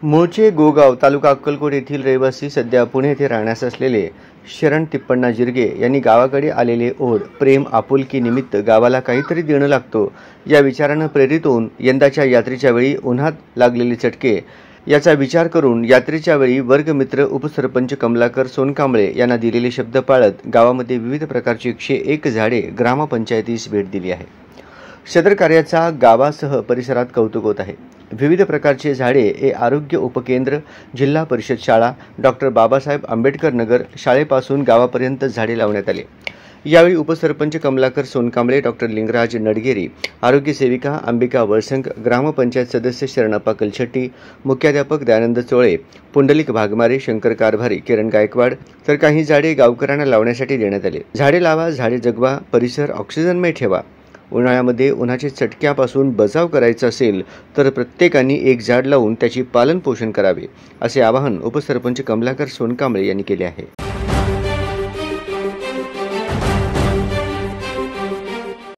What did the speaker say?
मूळचे गोगाव तालुका अक्कलकोट येथील रहिवासी सध्या पुणे येथे राहण्यास असलेले शरण तिप्पण्णा जिरगे यांनी गावाकडे आलेले ओढ प्रेम आपुलकी निमित्त गावाला काहीतरी देणं लागतो या विचारानं प्रेरित होऊन यंदाच्या यात्रेच्या वेळी उन्हात लागलेले चटके याचा विचार करून यात्रेच्या वेळी वर्गमित्र उपसरपंच कमलाकर सोनकांबळे यांना दिलेले शब्द पाळत गावामध्ये विविध प्रकारची 101 झाडे ग्रामपंचायतीस भेट दिली आहे। सदर कार्याचा गावासह परिसरात कौतुक होत आहे। विविध प्रकारचे झाडे हे आरोग्य उपकेंद्र, जिल्हा परिषद शाळा, डॉक्टर बाबासाहेब आंबेडकर नगर शाळेपासून गावापर्यंत झाडे लावण्यात आले। यावेळी उपसरपंच कमलाकर सोनकांबळे, डॉक्टर लिंगराज नडगेरी, आरोग्य सेविका अंबिका वळसंग, ग्रामपंचायत सदस्य शरणप्पा कलशेट्टी, मुख्याध्यापक दयानंद चोळे, पुंडलिक भागमारे, शंकर कारभारी, किरण गायकवाड तर काही झाडे गावकऱ्यांना लावण्यासाठी देण्यात आले। झाडे लावा, झाडे जगवा, परिसर ऑक्सिजनमय ठेवा। उन्हाळ्यामध्ये उन्हाच्या चटक्यापासून बचाव करायचा असेल तर प्रत्येकाने एक झाड लावून त्याची पालन पोषण करावे, असे आवाहन उपसरपंच कमलाकर सोनकांबळे यांनी केले आहे।